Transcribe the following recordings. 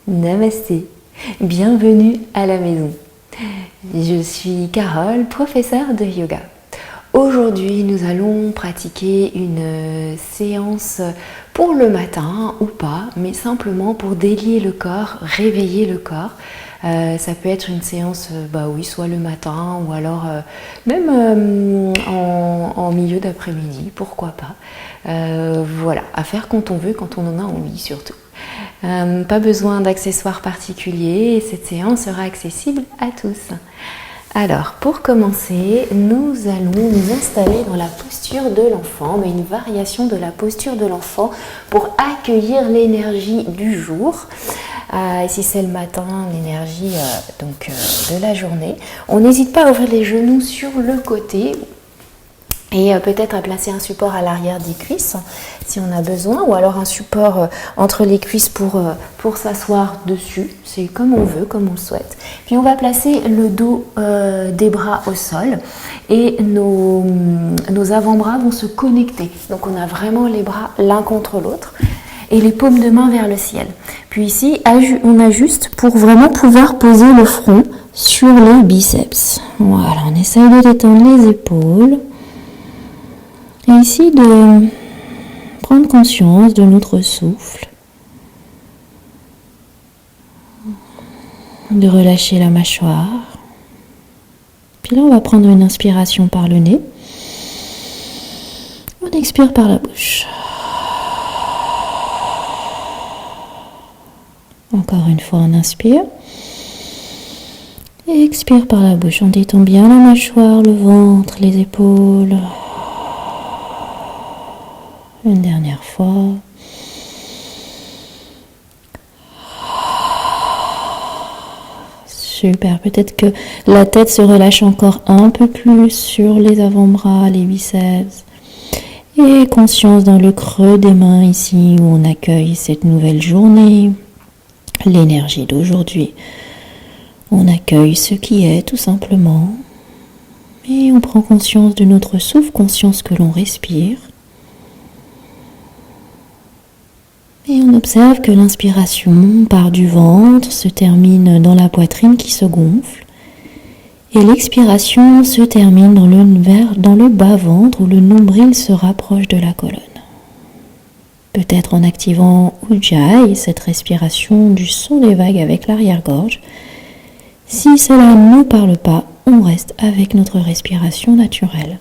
Namasté, bienvenue à la maison. Je suis Carole, professeure de yoga. Aujourd'hui, nous allons pratiquer une séance pour le matin ou pas, mais simplement pour délier le corps, réveiller le corps. Ça peut être une séance, soit le matin ou alors même en milieu d'après-midi, pourquoi pas. Voilà, à faire quand on veut, quand on en a envie surtout. Pas besoin d'accessoires particuliers et cette séance sera accessible à tous. Alors, pour commencer, nous allons nous installer dans la posture de l'enfant, mais une variation de la posture de l'enfant pour accueillir l'énergie du jour. Et si c'est le matin, l'énergie de la journée. On n'hésite pas à ouvrir les genoux sur le côté et peut-être à placer un support à l'arrière des cuisses si on a besoin, ou alors un support entre les cuisses pour s'asseoir dessus. C'est comme on veut, comme on le souhaite. Puis on va placer le dos des bras au sol et nos avant-bras vont se connecter. Donc on a vraiment les bras l'un contre l'autre et les paumes de main vers le ciel. Puis ici, on ajuste pour vraiment pouvoir poser le front sur les biceps. Voilà, on essaye de détendre les épaules. Et ici, de prendre conscience de notre souffle, de relâcher la mâchoire. Puis là, on va prendre une inspiration par le nez. On expire par la bouche. Encore une fois, on inspire. Et expire par la bouche. On détend bien la mâchoire, le ventre, les épaules. Une dernière fois. Super, peut-être que la tête se relâche encore un peu plus sur les avant-bras, les biceps. Et conscience dans le creux des mains ici où on accueille cette nouvelle journée, l'énergie d'aujourd'hui. On accueille ce qui est tout simplement. Et on prend conscience de notre souffle, conscience que l'on respire. Et on observe que l'inspiration part du ventre, se termine dans la poitrine qui se gonfle. Et l'expiration se termine dans le bas-ventre où le nombril se rapproche de la colonne. Peut-être en activant Ujjayi, cette respiration du son des vagues avec l'arrière-gorge. Si cela ne nous parle pas, on reste avec notre respiration naturelle.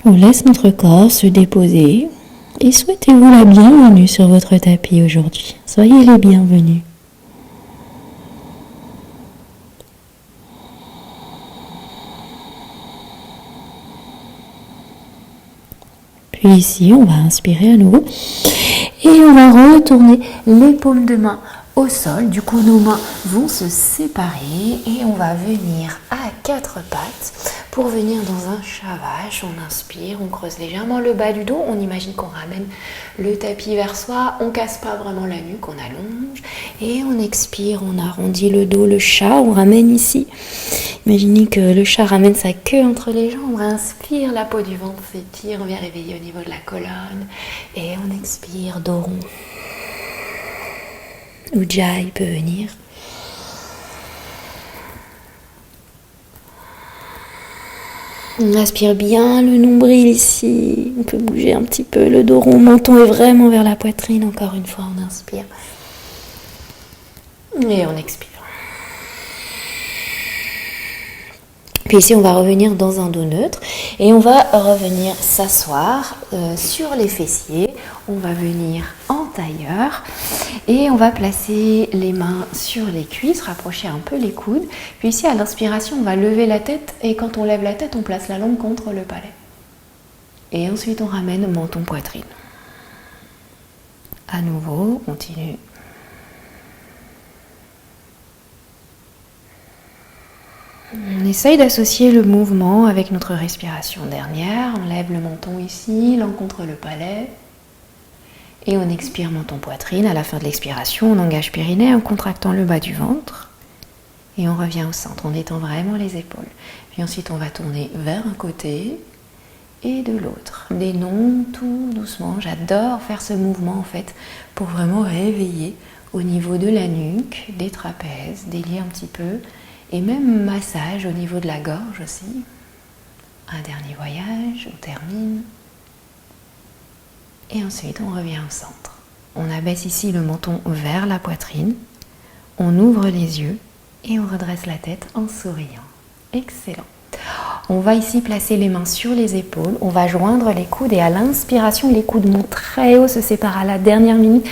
On laisse notre corps se déposer et souhaitez-vous la bienvenue sur votre tapis aujourd'hui. Soyez les bienvenus. Puis ici, on va inspirer à nouveau et on va retourner les paumes de main au sol. Du coup, nos mains vont se séparer et on va venir à quatre pattes pour venir dans un Shavasana. On inspire, on creuse légèrement le bas du dos. On imagine qu'on ramène le tapis vers soi. On casse pas vraiment la nuque, on allonge. Et on expire, on arrondit le dos, le chat. On ramène ici. Imaginez que le chat ramène sa queue entre les jambes. On inspire, la peau du ventre s'étire. On vient réveiller au niveau de la colonne. Et on expire, dos rond. Ujjayi peut venir. On aspire bien le nombril ici. On peut bouger un petit peu le dos rond. Menton est vraiment vers la poitrine. Encore une fois, on inspire. Et on expire. Puis ici, on va revenir dans un dos neutre. Et on va revenir s'asseoir sur les fessiers. On va venir en tailleur. Et on va placer les mains sur les cuisses, rapprocher un peu les coudes. Puis ici, à l'inspiration, on va lever la tête. Et quand on lève la tête, on place la langue contre le palais. Et ensuite, on ramène menton-poitrine. À nouveau, on continue. On essaye d'associer le mouvement avec notre respiration dernière. On lève le menton ici, langue contre le palais. Et on expire menton-poitrine. À la fin de l'expiration, on engage périnée en contractant le bas du ventre. Et on revient au centre, on détend vraiment les épaules. Puis ensuite, on va tourner vers un côté et de l'autre. Des noms tout doucement. J'adore faire ce mouvement en fait pour vraiment réveiller au niveau de la nuque, des trapèzes, délier un petit peu et même massage au niveau de la gorge aussi. Un dernier voyage, on termine. Et ensuite, on revient au centre. On abaisse ici le menton vers la poitrine. On ouvre les yeux et on redresse la tête en souriant. Excellent. On va ici placer les mains sur les épaules. On va joindre les coudes et à l'inspiration, les coudes montent très haut, se séparent à la dernière minute.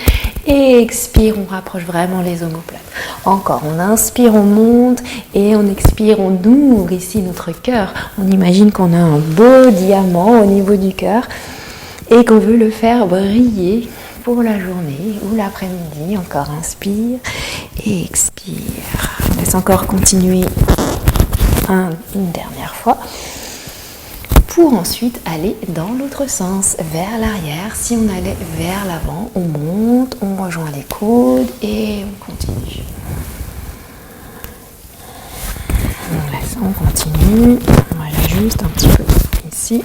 Et expire, on rapproche vraiment les omoplates. Encore, on inspire, on monte et on expire, on ouvre ici notre cœur. On imagine qu'on a un beau diamant au niveau du cœur et qu'on veut le faire briller pour la journée ou l'après-midi. Encore inspire et expire. On laisse encore continuer une dernière fois pour ensuite aller dans l'autre sens, vers l'arrière. Si on allait vers l'avant, on monte, on rejoint les coudes et on continue. On laisse, on continue. On va juste un petit peu ici.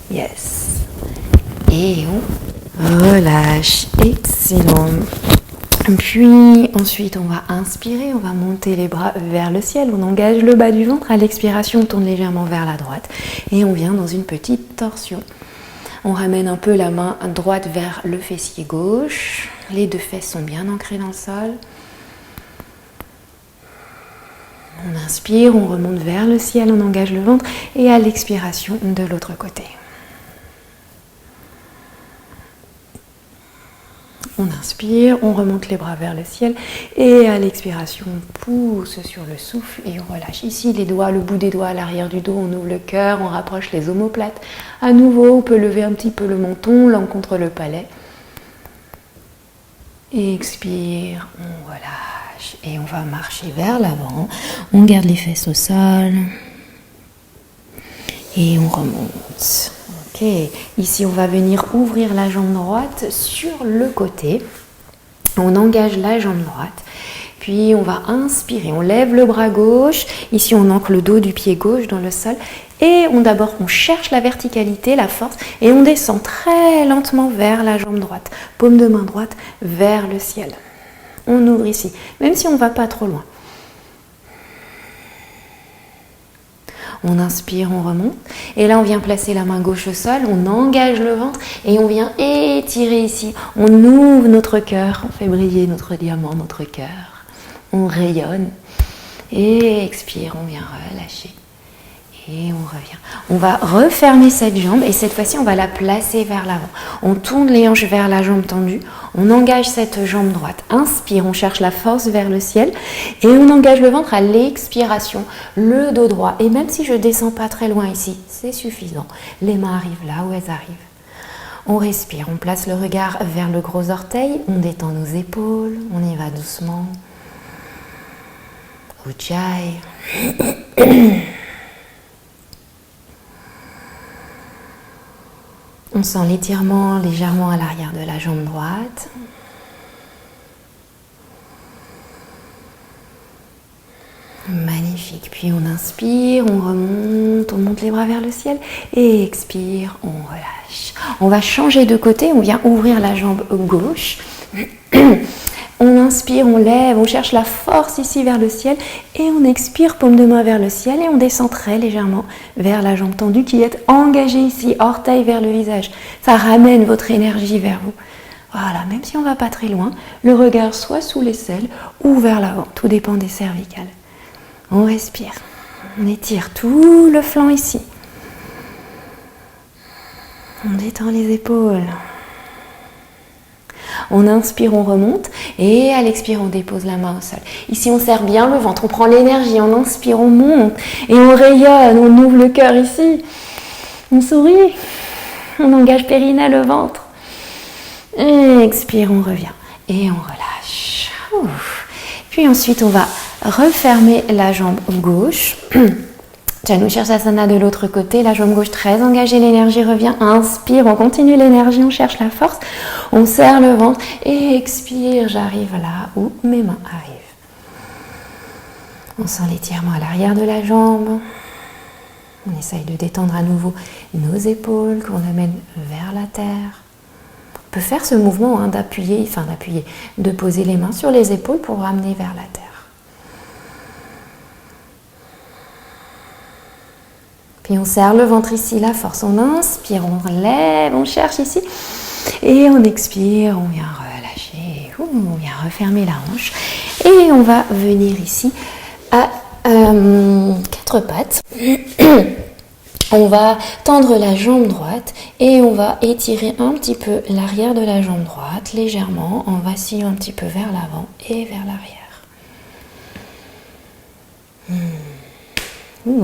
Yes. Et on relâche. Excellent. Puis ensuite on va inspirer, on va monter les bras vers le ciel, on engage le bas du ventre, à l'expiration on tourne légèrement vers la droite et on vient dans une petite torsion. On ramène un peu la main droite vers le fessier gauche, les deux fesses sont bien ancrées dans le sol. On inspire, on remonte vers le ciel, on engage le ventre et à l'expiration de l'autre côté. On inspire, on remonte les bras vers le ciel et à l'expiration, on pousse sur le souffle et on relâche. Ici, les doigts, le bout des doigts à l'arrière du dos, on ouvre le cœur, on rapproche les omoplates. À nouveau, on peut lever un petit peu le menton, langue contre le palais. Expire, on relâche et on va marcher vers l'avant. On garde les fesses au sol et on remonte. Ok, ici on va venir ouvrir la jambe droite sur le côté. On engage la jambe droite. Puis on va inspirer, on lève le bras gauche. Ici on ancre le dos du pied gauche dans le sol. Et on cherche la verticalité, la force. Et on descend très lentement vers la jambe droite. Paume de main droite vers le ciel. On ouvre ici, même si on ne va pas trop loin. On inspire, on remonte. Et là, on vient placer la main gauche au sol. On engage le ventre et on vient étirer ici. On ouvre notre cœur. On fait briller notre diamant, notre cœur. On rayonne. Et expire, on vient relâcher. Et on revient. On va refermer cette jambe et cette fois-ci, on va la placer vers l'avant. On tourne les hanches vers la jambe tendue. On engage cette jambe droite. Inspire, on cherche la force vers le ciel. Et on engage le ventre à l'expiration. Le dos droit. Et même si je ne descends pas très loin ici, c'est suffisant. Les mains arrivent là où elles arrivent. On respire. On place le regard vers le gros orteil. On détend nos épaules. On y va doucement. Ujjayi. On sent l'étirement légèrement à l'arrière de la jambe droite. Magnifique. Puis on inspire, on remonte, on monte les bras vers le ciel et expire, on relâche. On va changer de côté, on vient ouvrir la jambe gauche. On inspire, on lève, on cherche la force ici vers le ciel et on expire, paume de main vers le ciel et on descend très légèrement vers la jambe tendue qui est engagée ici, orteil vers le visage. Ça ramène votre énergie vers vous. Voilà, même si on ne va pas très loin, le regard soit sous l'aisselle ou vers l'avant, tout dépend des cervicales. On respire, on étire tout le flanc ici. On détend les épaules. On inspire, on remonte et à l'expire, on dépose la main au sol. Ici, on serre bien le ventre, on prend l'énergie, on inspire, on monte et on rayonne, on ouvre le cœur ici. On sourit, on engage périnée, le ventre. Et expire, on revient et on relâche. Ouf. Puis ensuite, on va refermer la jambe gauche. Janushirshasana de l'autre côté, la jambe gauche très engagée, l'énergie revient, inspire, on continue l'énergie, on cherche la force, on serre le ventre et expire, j'arrive là où mes mains arrivent. On sent l'étirement à l'arrière de la jambe, on essaye de détendre à nouveau nos épaules, qu'on amène vers la terre. On peut faire ce mouvement de poser les mains sur les épaules pour ramener vers la terre. Puis on serre le ventre ici, la force. On inspire, on relève, on cherche ici. Et on expire, on vient relâcher, on vient refermer la hanche. Et on va venir ici à quatre pattes. On va tendre la jambe droite et on va étirer un petit peu l'arrière de la jambe droite, légèrement, en vacillant un petit peu vers l'avant et vers l'arrière.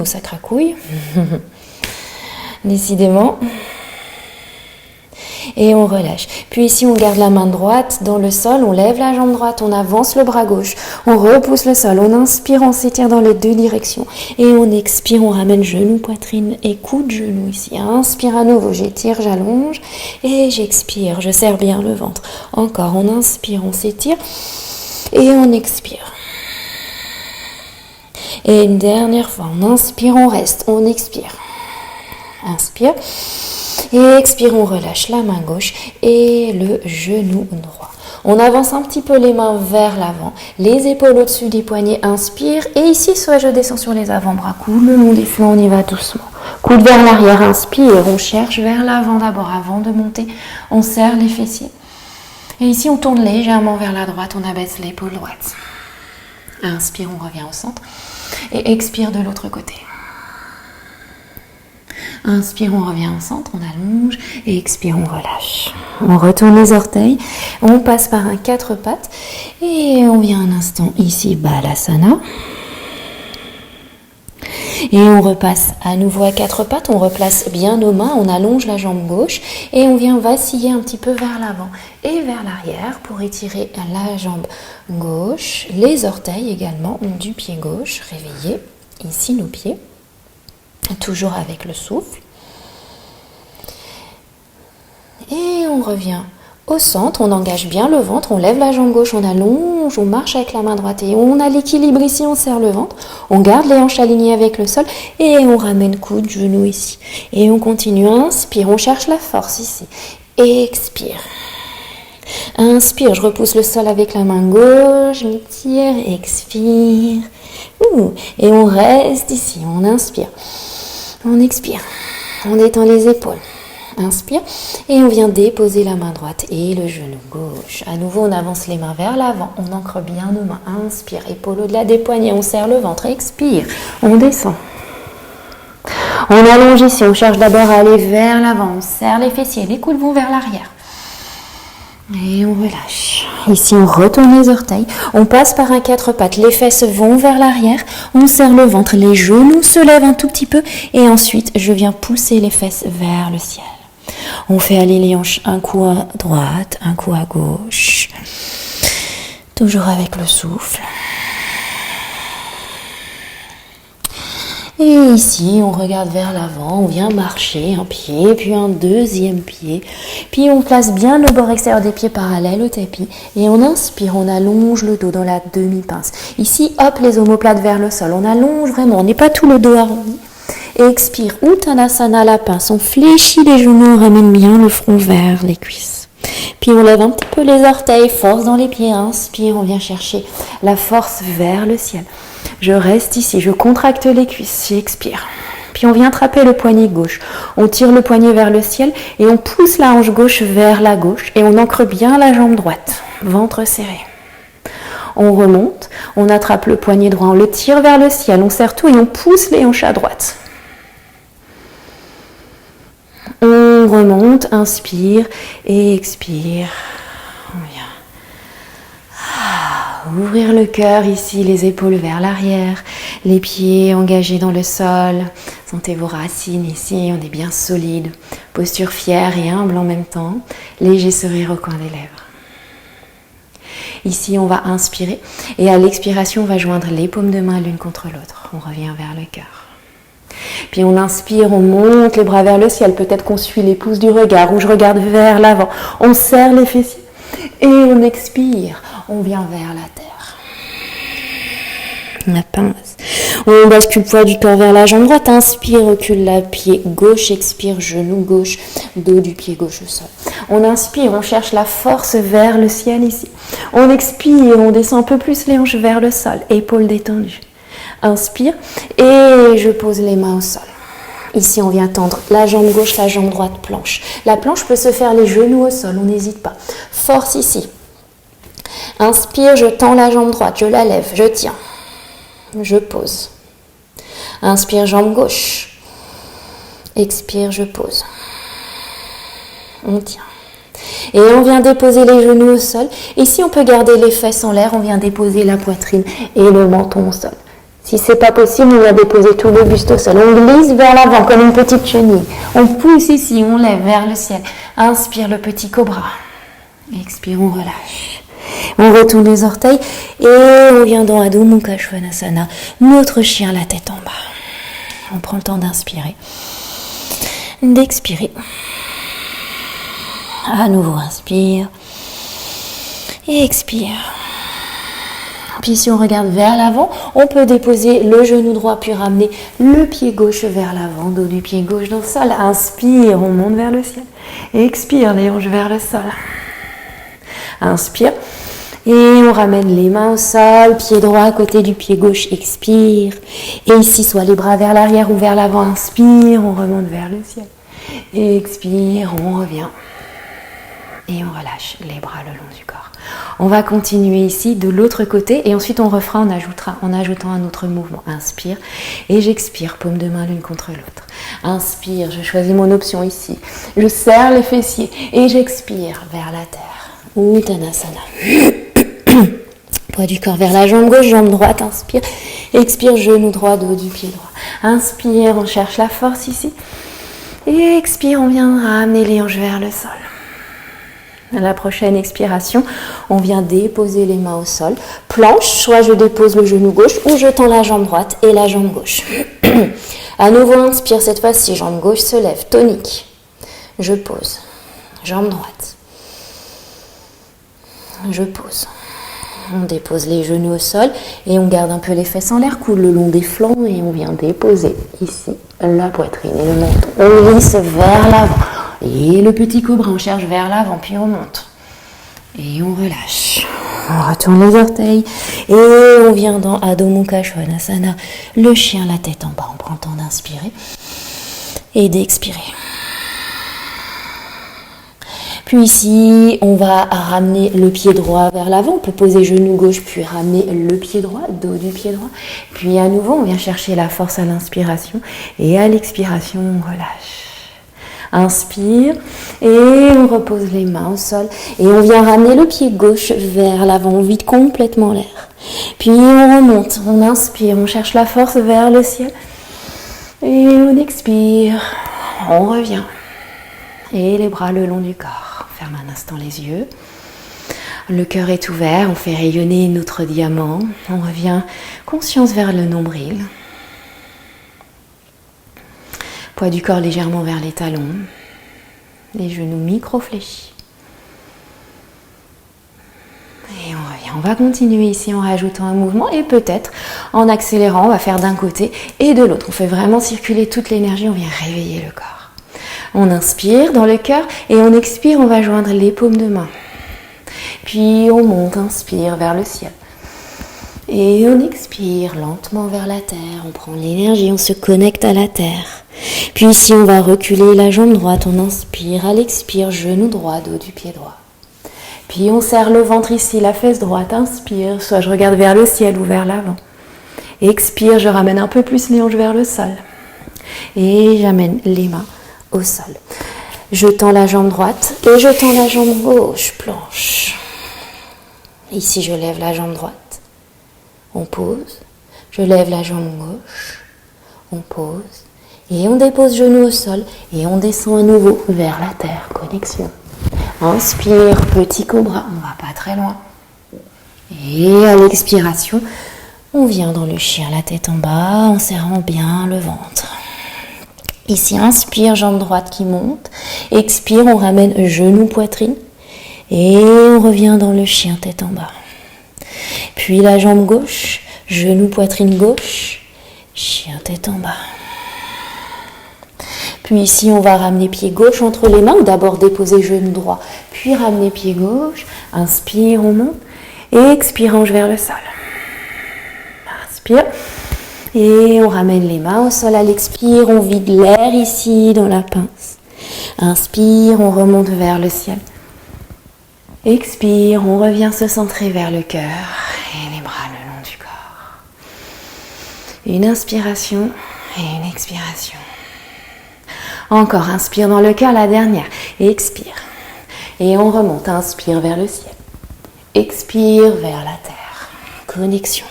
Ça cracouille. Décidément. Et on relâche. Puis ici, on garde la main droite dans le sol, on lève la jambe droite, on avance le bras gauche, on repousse le sol, on inspire, on s'étire dans les deux directions. Et on expire, on ramène genou, poitrine et coude, genou ici. Inspire à nouveau, j'étire, j'allonge et j'expire, je serre bien le ventre. Encore, on inspire, on s'étire et on expire. Et une dernière fois, on inspire, on reste, on expire. Inspire. Et expire, on relâche la main gauche et le genou droit. On avance un petit peu les mains vers l'avant, les épaules au-dessus des poignets, inspire. Et ici, soit je descends sur les avant-bras, coude le long des flancs, on y va doucement. Coude vers l'arrière, inspire, on cherche vers l'avant d'abord avant de monter. On serre les fessiers. Et ici, on tourne légèrement vers la droite, on abaisse l'épaule droite. Inspire, on revient au centre. Et expire de l'autre côté. Inspire, on revient au centre, on allonge. Et expire, on relâche. On retourne les orteils. On passe par un quatre pattes. Et on vient un instant ici, Balasana. Et on repasse à nouveau à quatre pattes. On replace bien nos mains. On allonge la jambe gauche. Et on vient vaciller un petit peu vers l'avant et vers l'arrière pour étirer la jambe gauche. Les orteils également du pied gauche. Réveillez ici nos pieds. Toujours avec le souffle. Et on revient au centre, on engage bien le ventre, on lève la jambe gauche, on allonge, on marche avec la main droite et on a l'équilibre ici, on serre le ventre, on garde les hanches alignées avec le sol et on ramène coude, genou ici. Et on continue, inspire, on cherche la force ici. Expire. Inspire, je repousse le sol avec la main gauche, je m'étire, expire. Et on reste ici, on inspire. On expire, on détend les épaules, inspire et on vient déposer la main droite et le genou gauche. À nouveau, on avance les mains vers l'avant, on ancre bien nos mains, inspire, épaule au-delà des poignets, on serre le ventre, expire, on descend. On allonge ici, on cherche d'abord à aller vers l'avant, on serre les fessiers, les coudes vont vers l'arrière. Et on relâche. Ici, on retourne les orteils. On passe par un quatre pattes. Les fesses vont vers l'arrière. On serre le ventre. Les genoux se lèvent un tout petit peu. Et ensuite, je viens pousser les fesses vers le ciel. On fait aller les hanches un coup à droite, un coup à gauche. Toujours avec le souffle. Et ici, on regarde vers l'avant, on vient marcher un pied, puis un deuxième pied. Puis on place bien le bord extérieur des pieds parallèles au tapis. Et on inspire, on allonge le dos dans la demi-pince. Ici, hop, les omoplates vers le sol. On allonge vraiment, on n'est pas tout le dos arrondi. Et expire, Uttanasana, la pince. On fléchit les genoux, on ramène bien le front vers les cuisses. Puis on lève un petit peu les orteils, force dans les pieds. Inspire, on vient chercher la force vers le ciel. Je reste ici, je contracte les cuisses, j'expire. Puis on vient attraper le poignet gauche. On tire le poignet vers le ciel et on pousse la hanche gauche vers la gauche et on ancre bien la jambe droite, ventre serré. On remonte, on attrape le poignet droit, on le tire vers le ciel, on serre tout et on pousse les hanches à droite. On remonte, inspire et expire. On vient. Ouvrir le cœur ici, les épaules vers l'arrière, les pieds engagés dans le sol. Sentez vos racines ici, on est bien solide. Posture fière et humble en même temps. Léger sourire au coin des lèvres. Ici, on va inspirer et à l'expiration, on va joindre les paumes de main l'une contre l'autre. On revient vers le cœur. Puis on inspire, on monte les bras vers le ciel. Peut-être qu'on suit les pouces du regard ou je regarde vers l'avant. On serre les fessiers et on expire. On vient vers la terre. La pince. On bascule le poids du corps vers la jambe droite. Inspire, recule la pied gauche. Expire, genou gauche, dos du pied gauche au sol. On inspire, on cherche la force vers le ciel ici. On expire, on descend un peu plus les hanches vers le sol. Épaules détendues. Inspire et je pose les mains au sol. Ici, on vient tendre la jambe gauche, la jambe droite, planche. La planche peut se faire les genoux au sol, on n'hésite pas. Force ici. Inspire, je tends la jambe droite, je la lève, je tiens. Je pose. Inspire, jambe gauche. Expire, je pose. On tient. Et on vient déposer les genoux au sol. Et si on peut garder les fesses en l'air, on vient déposer la poitrine et le menton au sol. Si c'est pas possible, on vient déposer tout le buste au sol. On glisse vers l'avant comme une petite chenille. On pousse ici, on lève vers le ciel. Inspire le petit cobra. Expire, on relâche. On retourne les orteils et on vient dans Adho Mukha Svanasana, notre chien la tête en bas. On prend le temps d'inspirer, d'expirer. À nouveau, inspire et expire. Puis si on regarde vers l'avant, on peut déposer le genou droit puis ramener le pied gauche vers l'avant, dos du pied gauche dans le sol. Inspire, on monte vers le ciel. Expire, les hanches vers le sol. Inspire. Et on ramène les mains au sol, pied droit à côté du pied gauche, expire. Et ici, soit les bras vers l'arrière ou vers l'avant, inspire, on remonte vers le ciel. Expire, on revient. Et on relâche les bras le long du corps. On va continuer ici de l'autre côté et ensuite on refera, on ajoutera en ajoutant un autre mouvement. Inspire et j'expire, paume de main l'une contre l'autre. Inspire, je choisis mon option ici. Je serre les fessiers et j'expire vers la terre. Uttanasana. Poids du corps vers la jambe gauche, jambe droite, inspire. Expire, genou droit, dos du pied droit. Inspire, on cherche la force ici. Et expire, on vient ramener les hanches vers le sol. À la prochaine expiration, on vient déposer les mains au sol. Planche, soit je dépose le genou gauche ou je tends la jambe droite et la jambe gauche. À nouveau, inspire, cette fois-ci, jambe gauche se lève, tonique. Je pose. Jambe droite. Je pose. On dépose les genoux au sol et on garde un peu les fesses en l'air, coude le long des flancs et on vient déposer ici la poitrine et le menton. On glisse vers l'avant. Et le petit cobra, on cherche vers l'avant, puis on monte. Et on relâche. On retourne les orteils. Et on vient dans Adho Mukha Svanasana, le chien, la tête en bas. On prend le temps d'inspirer et d'expirer. Puis ici, on va ramener le pied droit vers l'avant. On peut poser genou gauche, puis ramener le pied droit, dos du pied droit. Puis à nouveau, on vient chercher la force à l'inspiration. Et à l'expiration, on relâche. Inspire et on repose les mains au sol et on vient ramener le pied gauche vers l'avant, on vide complètement l'air. Puis on remonte, on inspire, on cherche la force vers le ciel et on expire, on revient. Et les bras le long du corps, on ferme un instant les yeux. Le cœur est ouvert, on fait rayonner notre diamant, on revient conscience vers le nombril. Poids du corps légèrement vers les talons, les genoux micro-fléchis. Et on revient. On va continuer ici en rajoutant un mouvement et peut-être en accélérant, on va faire d'un côté et de l'autre. On fait vraiment circuler toute l'énergie, on vient réveiller le corps. On inspire dans le cœur et on expire, on va joindre les paumes de main. Puis on monte, inspire vers le ciel. Et on expire lentement vers la terre, on prend l'énergie, on se connecte à la terre. Puis ici, on va reculer la jambe droite, on inspire, à l'expire, genou droit, dos du pied droit. Puis on serre le ventre ici, la fesse droite, inspire, soit je regarde vers le ciel ou vers l'avant. Expire, je ramène un peu plus les hanches vers le sol. Et j'amène les mains au sol. Je tends la jambe droite et je tends la jambe gauche, planche. Ici, je lève la jambe droite. On pose, je lève la jambe gauche, on pose, et on dépose genou au sol, et on descend à nouveau vers la terre, connexion. Inspire, petit cobra, on va pas très loin. Et à l'expiration, on vient dans le chien, la tête en bas, en serrant bien le ventre. Ici, inspire, jambe droite qui monte. Expire, on ramène genou, poitrine. Et on revient dans le chien, tête en bas. Puis la jambe gauche, genou, poitrine gauche. Chien, tête en bas. Puis ici, on va ramener pied gauche entre les mains. Ou d'abord déposer genou droit. Puis ramener pied gauche. Inspire, on monte. Et expire, hanche vers le sol. Inspire. Et on ramène les mains au sol à l'expire. On vide l'air ici dans la pince. Inspire, on remonte vers le ciel. Expire, on revient se centrer vers le cœur. Et les bras le long du corps. Une inspiration et une expiration. Encore, inspire dans le cœur, la dernière. Expire. Et on remonte, inspire vers le ciel. Expire vers la terre. Connexion.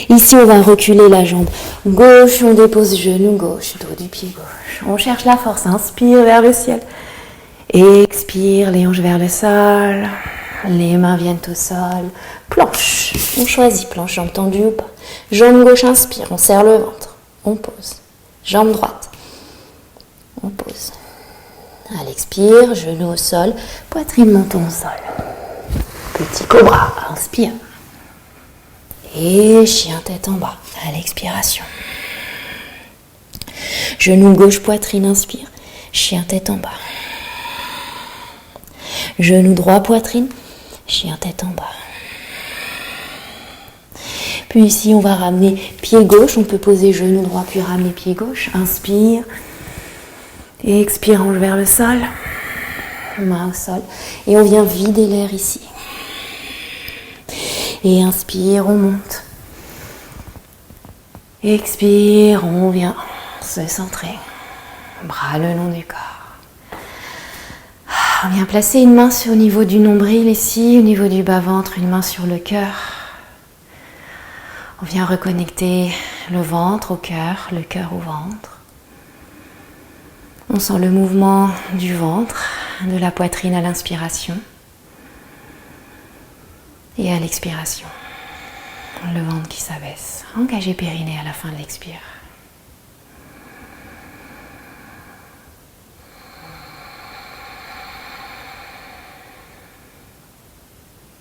Ici, on va reculer la jambe gauche, on dépose genou gauche, dos du pied gauche. On cherche la force, inspire vers le ciel. Expire, les hanches vers le sol. Les mains viennent au sol. Planche. On choisit planche, jambe tendue ou pas. Jambe gauche, inspire, on serre le ventre. On pose. Jambe droite. On pose. À l'expire, genou au sol, poitrine, menton au sol. Petit cobra, inspire. Et chien tête en bas, à l'expiration. Genou gauche, poitrine, inspire. Chien tête en bas. Genou droit, poitrine. Chien tête en bas. Puis ici, on va ramener pied gauche. On peut poser genou droit, puis ramener pied gauche. Inspire. Et expire, hanche vers le sol. Main au sol. Et on vient vider l'air ici. Et inspire, on monte. Expire, on vient se centrer. Bras le long du corps. On vient placer une main au niveau du nombril ici, au niveau du bas-ventre, une main sur le cœur. On vient reconnecter le ventre au cœur, le cœur au ventre. On sent le mouvement du ventre, de la poitrine à l'inspiration. Et à l'expiration, le ventre qui s'abaisse. Engagez périnée à la fin de l'expire.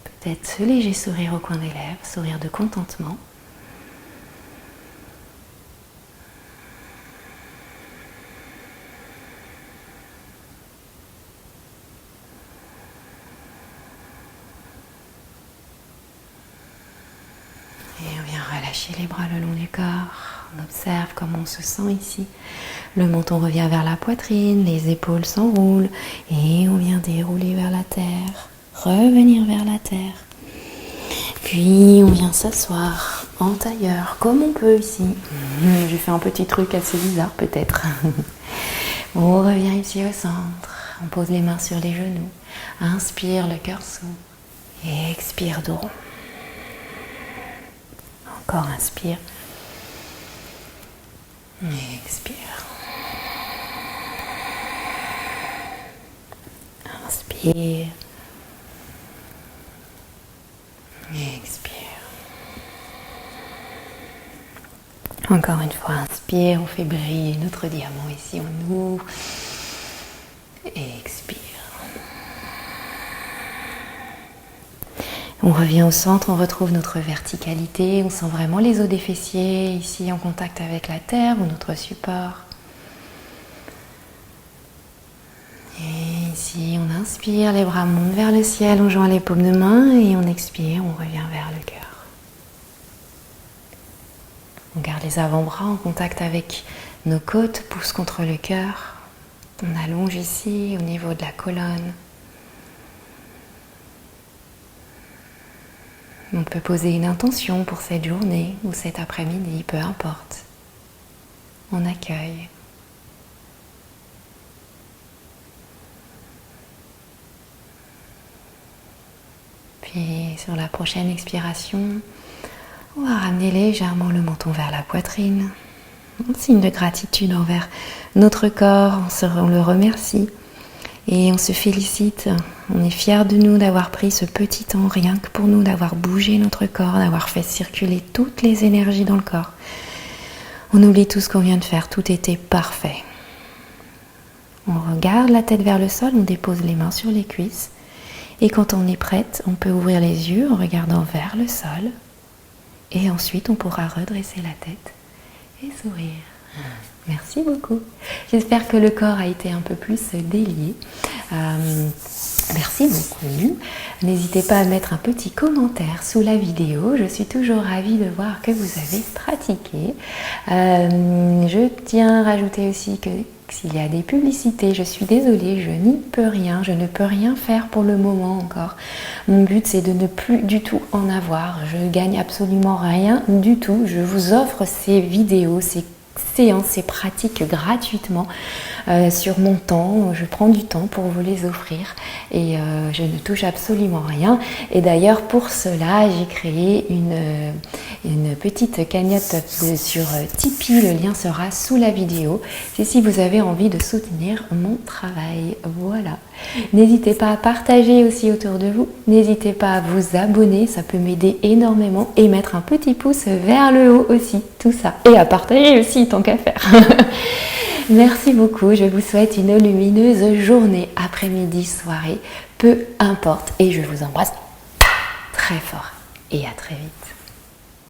Peut-être ce léger sourire au coin des lèvres, sourire de contentement. Relâchez les bras le long du corps. On observe comment on se sent ici. Le menton revient vers la poitrine, les épaules s'enroulent et on vient dérouler vers la terre, revenir vers la terre. Puis on vient s'asseoir en tailleur, comme on peut ici. J'ai fait un petit truc assez bizarre peut-être. On revient ici au centre. On pose les mains sur les genoux. Inspire, le cœur s'ouvre. Et expire, dos rond. Encore inspire. Et expire. Inspire. Et expire. Encore une fois, inspire. On fait briller notre diamant ici. On ouvre. Et expire. On revient au centre, on retrouve notre verticalité, on sent vraiment les os des fessiers ici en contact avec la terre ou notre support. Et ici on inspire, les bras montent vers le ciel, on joint les paumes de main et on expire, on revient vers le cœur. On garde les avant-bras en contact avec nos côtes, pousse contre le cœur. On allonge ici au niveau de la colonne. On peut poser une intention pour cette journée ou cet après-midi, peu importe. On accueille. Puis sur la prochaine expiration, on va ramener légèrement le menton vers la poitrine. En signe de gratitude envers notre corps, on le remercie. Et on se félicite, on est fiers de nous d'avoir pris ce petit temps, rien que pour nous, d'avoir bougé notre corps, d'avoir fait circuler toutes les énergies dans le corps. On oublie tout ce qu'on vient de faire, tout était parfait. On regarde la tête vers le sol, on dépose les mains sur les cuisses. Et quand on est prête, on peut ouvrir les yeux en regardant vers le sol. Et ensuite, on pourra redresser la tête et sourire. Merci beaucoup. J'espère que le corps a été un peu plus délié. Merci beaucoup. N'hésitez pas à mettre un petit commentaire sous la vidéo. Je suis toujours ravie de voir que vous avez pratiqué. Je tiens à rajouter aussi que s'il y a des publicités, je suis désolée, je n'y peux rien, je ne peux rien faire pour le moment encore. Mon but c'est de ne plus du tout en avoir, je gagne absolument rien du tout. Je vous offre ces vidéos, ces séances, ces pratiques gratuitement sur mon temps. Je prends du temps pour vous les offrir et je ne touche absolument rien. Et d'ailleurs pour cela j'ai créé une petite cagnotte sur Tipeee, le lien sera sous la vidéo. C'est si vous avez envie de soutenir mon travail. Voilà. N'hésitez pas à partager aussi autour de vous. N'hésitez pas à vous abonner, ça peut m'aider énormément. Et mettre un petit pouce vers le haut aussi, tout ça. Et à partager aussi, tant qu'à faire. Merci beaucoup, je vous souhaite une lumineuse journée, après-midi, soirée, peu importe. Et je vous embrasse très fort et à très vite.